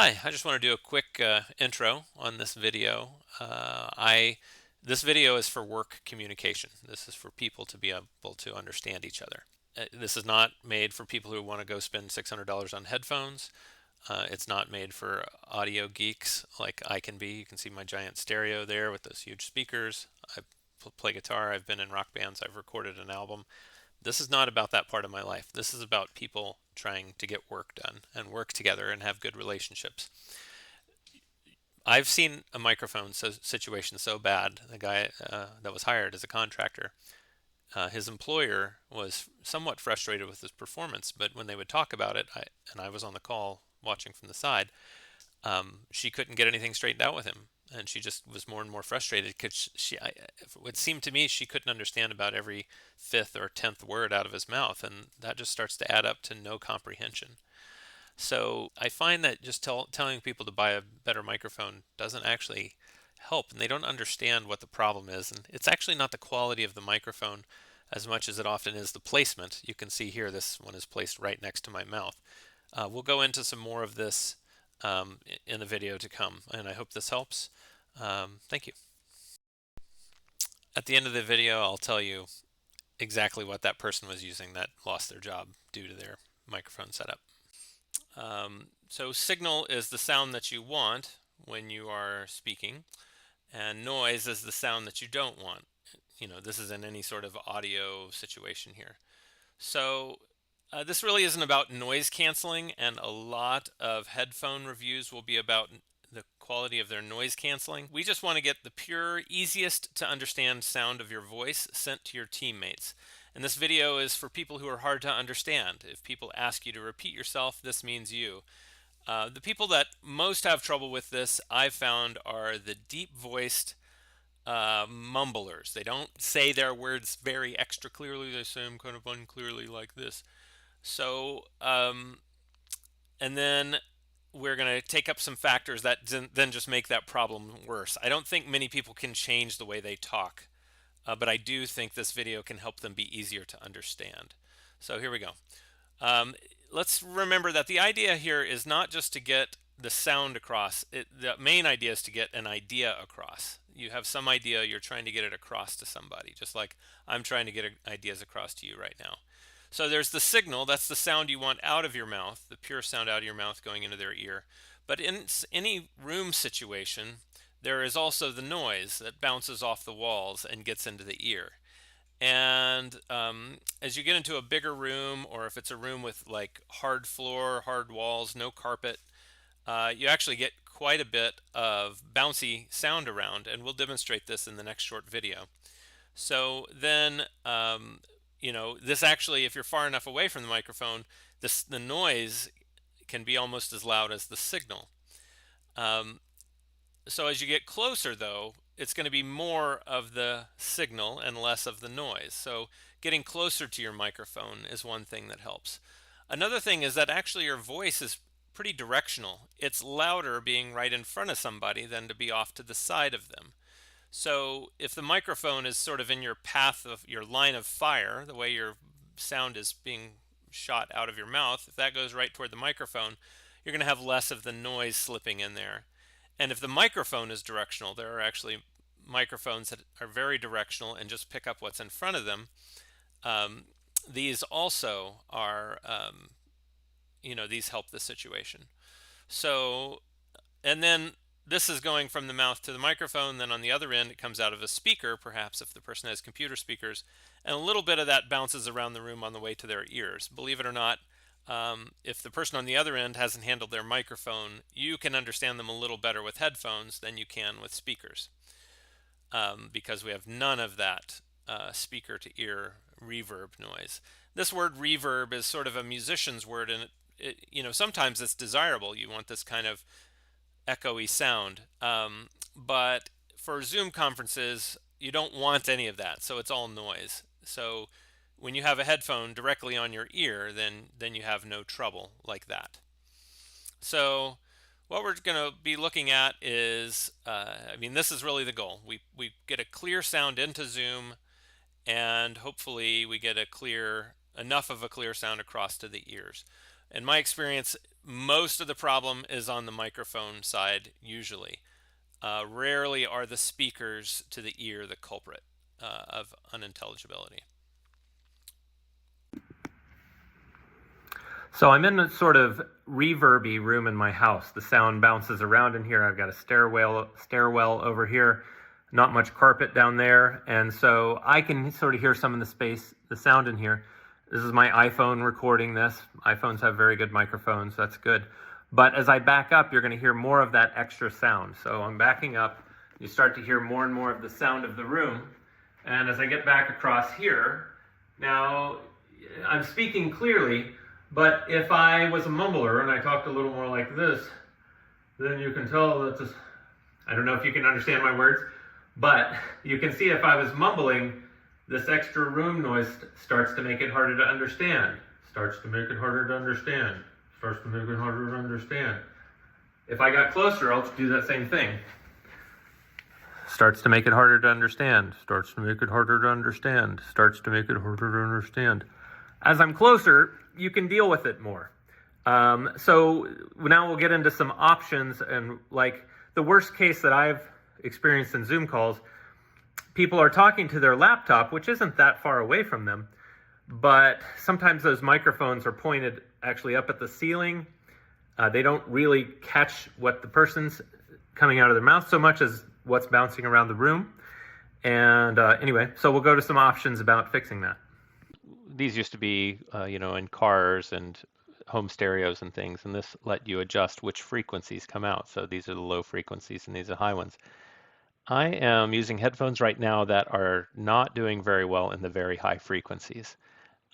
Hi, I just want to do a quick intro on this video. This video is for work communication. This is for people to be able to understand each other. This is not made for people who want to go spend $600 on headphones. It's not made for audio geeks like I can be. You can see my giant stereo there with those huge speakers. I play guitar. I've been in rock bands. I've recorded an album. This is not about that part of my life. This is about people trying to get work done and work together and have good relationships. I've seen a microphone situation so bad. The guy that was hired as a contractor, his employer was somewhat frustrated with his performance, but when they would talk about it, and I was on the call watching from the side, she couldn't get anything straightened out with him, and she just was more and more frustrated because it would seem to me she couldn't understand about every fifth or 10th word out of his mouth, and that just starts to add up to no comprehension. So I find that just telling people to buy a better microphone doesn't actually help, and they don't understand what the problem is. And it's actually not the quality of the microphone as much as it often is the placement. You can see here this one is placed right next to my mouth. We'll go into some more of this in the video to come, and I hope this helps. Thank you. At the end of the video, I'll tell you exactly what that person was using that lost their job due to their microphone setup. So signal is the sound that you want when you are speaking, and noise is the sound that you don't want. This is in any sort of audio situation here. So this really isn't about noise canceling, and a lot of headphone reviews will be about the quality of their noise canceling. We just want to get the pure, easiest to understand sound of your voice sent to your teammates. And this video is for people who are hard to understand. If people ask you to repeat yourself, this means you. The people that most have trouble with this, I've found, are the deep-voiced mumblers. They don't say their words very extra clearly. They say them kind of unclearly like this. So, and then we're going to take up some factors that then just make that problem worse. I don't think many people can change the way they talk, but I do think this video can help them be easier to understand. So here we go. Let's remember that the idea here is not just to get the sound across. The main idea is to get an idea across. You have some idea, you're trying to get it across to somebody, just like I'm trying to get ideas across to you right now. So there's the signal, that's the sound you want out of your mouth, the pure sound out of your mouth going into their ear. But in any room situation, there is also the noise that bounces off the walls and gets into the ear. And as you get into a bigger room, or if it's a room with like hard floor, hard walls, no carpet, you actually get quite a bit of bouncy sound around, and we'll demonstrate this in the next short video. So then, this actually, if you're far enough away from the microphone, the noise can be almost as loud as the signal. So as you get closer, though, it's going to be more of the signal and less of the noise. So getting closer to your microphone is one thing that helps. Another thing is that actually your voice is pretty directional. It's louder being right in front of somebody than to be off to the side of them. So if the microphone is sort of in your path of your line of fire, the way your sound is being shot out of your mouth, if that goes right toward the microphone, you're going to have less of the noise slipping in there. And if the microphone is directional, there are actually microphones that are very directional and just pick up what's in front of them. These also are, these help the situation. So, and then this is going from the mouth to the microphone. Then on the other end, it comes out of a speaker, perhaps if the person has computer speakers, and a little bit of that bounces around the room on the way to their ears. Believe it or not, if the person on the other end hasn't handled their microphone, you can understand them a little better with headphones than you can with speakers, because we have none of that speaker to ear reverb noise. This word reverb is sort of a musician's word, and sometimes it's desirable. You want this kind of echoey sound, but for Zoom conferences, you don't want any of that, so it's all noise. So when you have a headphone directly on your ear, then you have no trouble like that. So what we're going to be looking at is, this is really the goal. We get a clear sound into Zoom, and hopefully we get enough of a clear sound across to the ears. In my experience, most of the problem is on the microphone side, usually. Rarely are the speakers to the ear the culprit of unintelligibility. So I'm in a sort of reverby room in my house. The sound bounces around in here. I've got a stairwell over here, not much carpet down there, and so I can sort of hear some of the sound in here. This is my iPhone recording this. iPhones have very good microphones, that's good. But as I back up, you're going to hear more of that extra sound. So I'm backing up. You start to hear more and more of the sound of the room. And as I get back across here, now I'm speaking clearly, but if I was a mumbler and I talked a little more like this, then you can tell that this, I don't know if you can understand my words, but you can see if I was mumbling, this extra room noise starts to make it harder to understand. Starts to make it harder to understand. Starts to make it harder to understand. If I got closer, I'll do that same thing. Starts to make it harder to understand. Starts to make it harder to understand. Starts to make it harder to understand. As I'm closer, you can deal with it more. So now we'll get into some options, and like the worst case that I've experienced in Zoom calls, people are talking to their laptop, which isn't that far away from them, but sometimes those microphones are pointed actually up at the ceiling. They don't really catch what the person's coming out of their mouth so much as what's bouncing around the room. And anyway, so we'll go to some options about fixing that. These used to be, in cars and home stereos and things, and this let you adjust which frequencies come out. So these are the low frequencies and these are high ones. I am using headphones right now that are not doing very well in the very high frequencies.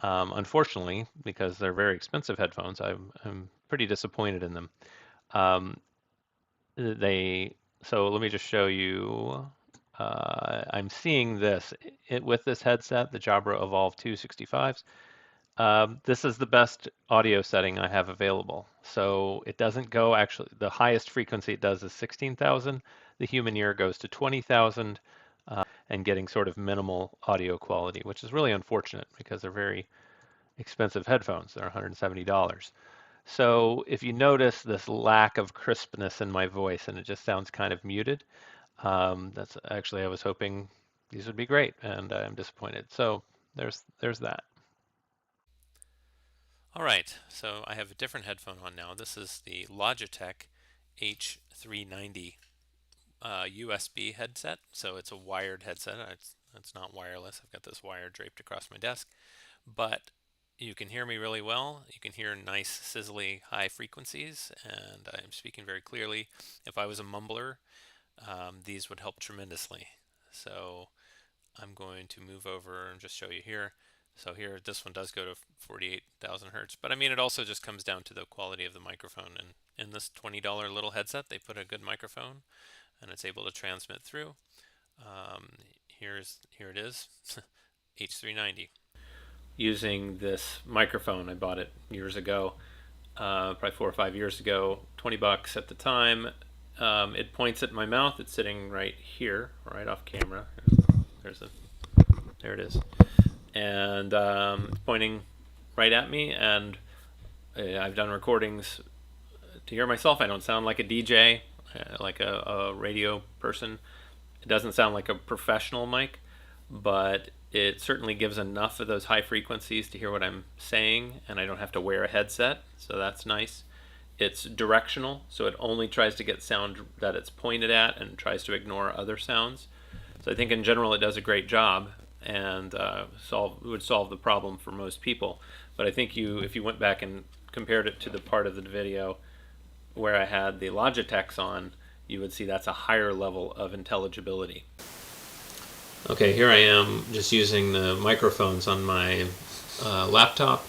Unfortunately, because they're very expensive headphones, I'm pretty disappointed in them. So let me just show you. I'm seeing this with this headset, the Jabra Evolve 265s. This is the best audio setting I have available. So it doesn't go actually, the highest frequency it does is 16,000. The human ear goes to 20,000 and getting sort of minimal audio quality, which is really unfortunate because they're very expensive headphones. They're $170. So if you notice this lack of crispness in my voice and it just sounds kind of muted, that's actually, I was hoping these would be great, and I'm disappointed. So there's that. All right, so I have a different headphone on now. This is the Logitech H390 USB headset. So it's a wired headset. It's not wireless. I've got this wire draped across my desk, but you can hear me really well. You can hear nice, sizzly, high frequencies, and I'm speaking very clearly. If I was a mumbler, these would help tremendously. So I'm going to move over and just show you here. So here, this one does go to 48,000 hertz, but I mean, it also just comes down to the quality of the microphone. And in this $20 little headset, they put a good microphone, and it's able to transmit through. Here it is, H390. Using this microphone, I bought it years ago, probably 4 or 5 years ago, $20 at the time. It points at my mouth. It's sitting right here, right off camera. There it is. And it's pointing right at me, and I've done recordings to hear myself. I don't sound like a DJ, like a radio person. It doesn't sound like a professional mic, but it certainly gives enough of those high frequencies to hear what I'm saying, and I don't have to wear a headset, so that's nice. It's directional, so it only tries to get sound that it's pointed at and tries to ignore other sounds. So I think in general it does a great job, and would solve the problem for most people. But I think if you went back and compared it to the part of the video where I had the Logitechs on, you would see that's a higher level of intelligibility. Okay, here I am just using the microphones on my laptop.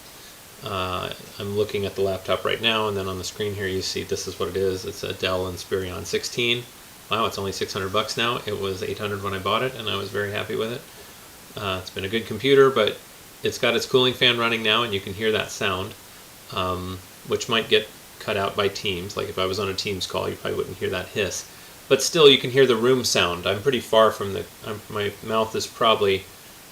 I'm looking at the laptop right now, and then on the screen here you see this is what it is. It's a Dell Inspiron 16. Wow, it's only $600 now. It was $800 when I bought it, and I was very happy with it. It's been a good computer, but it's got its cooling fan running now, and you can hear that sound, which might get cut out by Teams. Like if I was on a Teams call, you probably wouldn't hear that hiss. But still, you can hear the room sound. I'm pretty far from my mouth is probably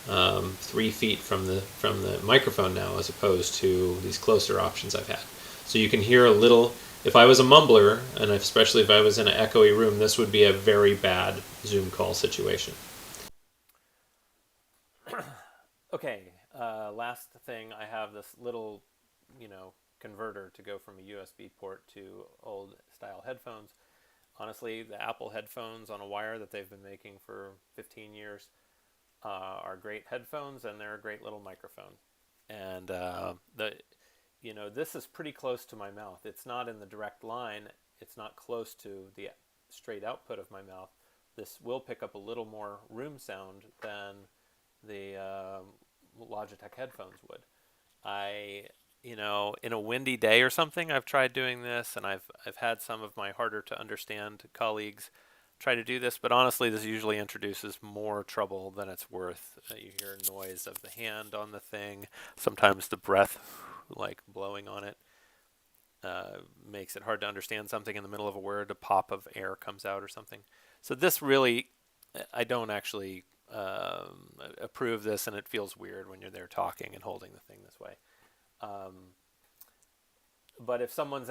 3 feet from the microphone now, as opposed to these closer options I've had. So you can hear a little. If I was a mumbler, and especially if I was in an echoey room, this would be a very bad Zoom call situation. Okay, last thing, I have this little, converter to go from a USB port to old style headphones. Honestly, the Apple headphones on a wire that they've been making for 15 years are great headphones, and they're a great little microphone. And this is pretty close to my mouth. It's not in the direct line. It's not close to the straight output of my mouth. This will pick up a little more room sound than the Logitech headphones would. In a windy day or something, I've tried doing this, and I've had some of my harder to understand colleagues try to do this, but honestly, this usually introduces more trouble than it's worth. You hear noise of the hand on the thing, sometimes the breath, like blowing on it, makes it hard to understand something in the middle of a word. A pop of air comes out or something. So this really, I don't actually approve this, and it feels weird when you're there talking and holding the thing this way. Um, but if someone's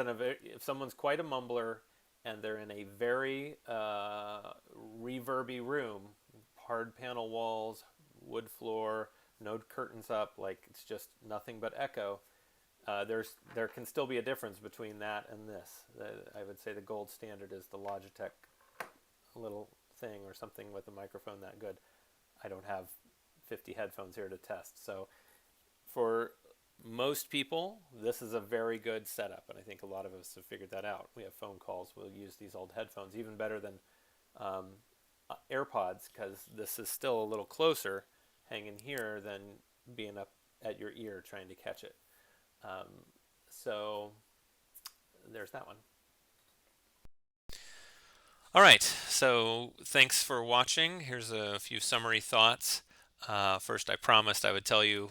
quite a mumbler and they're in a very reverby room, hard panel walls, wood floor, no curtains up, like it's just nothing but echo. There can still be a difference between that and this. I would say the gold standard is the Logitech little thing or something with a microphone that good. I don't have 50 headphones here to test. So for most people, this is a very good setup, and I think a lot of us have figured that out. We have phone calls, we'll use these old headphones, even better than um, AirPods, because this is still a little closer hanging here than being up at your ear trying to catch it. So there's that one. All right, so thanks for watching. Here's a few summary thoughts. First, I promised I would tell you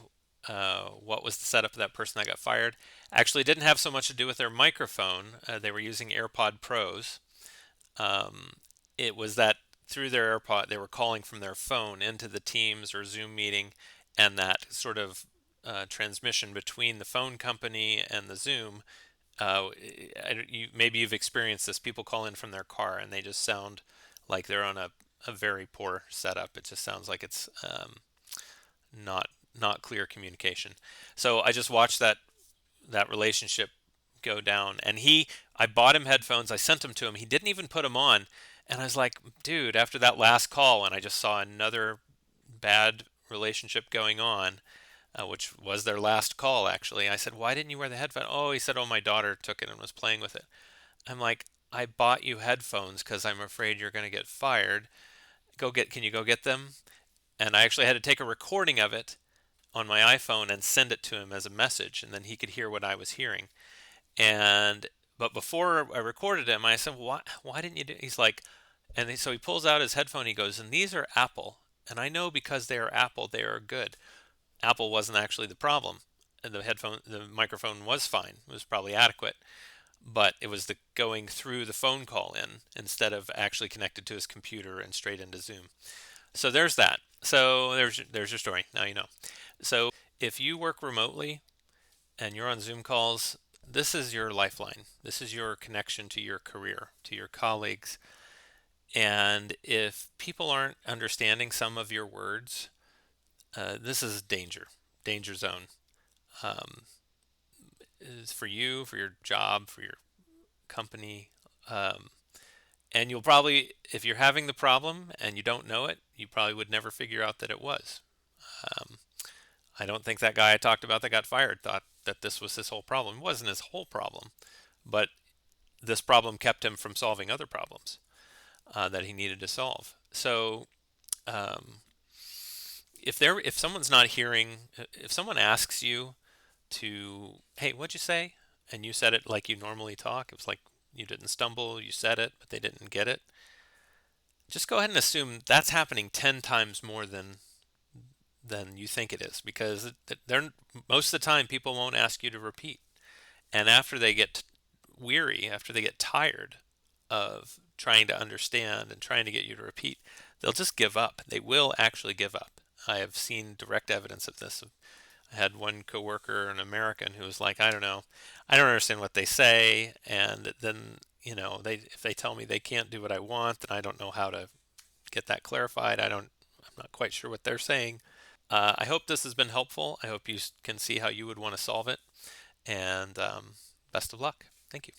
what was the setup of that person that got fired. Actually, it didn't have so much to do with their microphone. They were using AirPod Pros. Um, it was that through their AirPod, they were calling from their phone into the Teams or Zoom meeting, and that sort of transmission between the phone company and the Zoom. Maybe you've experienced this. People call in from their car and they just sound like they're on a very poor setup. It just sounds like it's not not clear communication. So I just watched that relationship go down. And I bought him headphones. I sent them to him. He didn't even put them on. And I was like, dude, after that last call, and I just saw another bad relationship going on, which was their last call, actually. I said, why didn't you wear the headphone? Oh, he said, oh, my daughter took it and was playing with it. I'm like, I bought you headphones because I'm afraid you're going to get fired. Can you go get them? And I actually had to take a recording of it on my iPhone and send it to him as a message, and then he could hear what I was hearing. But before I recorded him, I said, why didn't you do? He's like, so he pulls out his headphone. He goes, and these are Apple, and I know because they are Apple, they are good. Apple wasn't actually the problem. The microphone was fine. It was probably adequate, but it was the going through the phone call in instead of actually connected to his computer and straight into Zoom. So there's that. So there's your story. Now you know. So if you work remotely and you're on Zoom calls, this is your lifeline. This is your connection to your career, to your colleagues. And if people aren't understanding some of your words, this is danger zone. Um, is for you, for your job, for your company. Um, and you'll probably, if you're having the problem and you don't know it, you probably would never figure out that it was. Um, I don't think that guy I talked about that got fired thought that this was his whole problem. It wasn't his whole problem, but this problem kept him from solving other problems that he needed to solve. So um, if someone's not hearing, if someone asks you to, hey, what'd you say? And you said it like you normally talk. It was like you didn't stumble, you said it, but they didn't get it. Just go ahead and assume that's happening 10 times more than you think it is, because they're most of the time people won't ask you to repeat. And after they get weary, after they get tired of trying to understand and trying to get you to repeat, they'll just give up. They will actually give up. I have seen direct evidence of this. I had one coworker, an American, who was like, I don't know, I don't understand what they say, and then they if they tell me they can't do what I want, then I don't know how to get that clarified. I'm not quite sure what they're saying. I hope this has been helpful. I hope you can see how you would want to solve it, and best of luck. Thank you.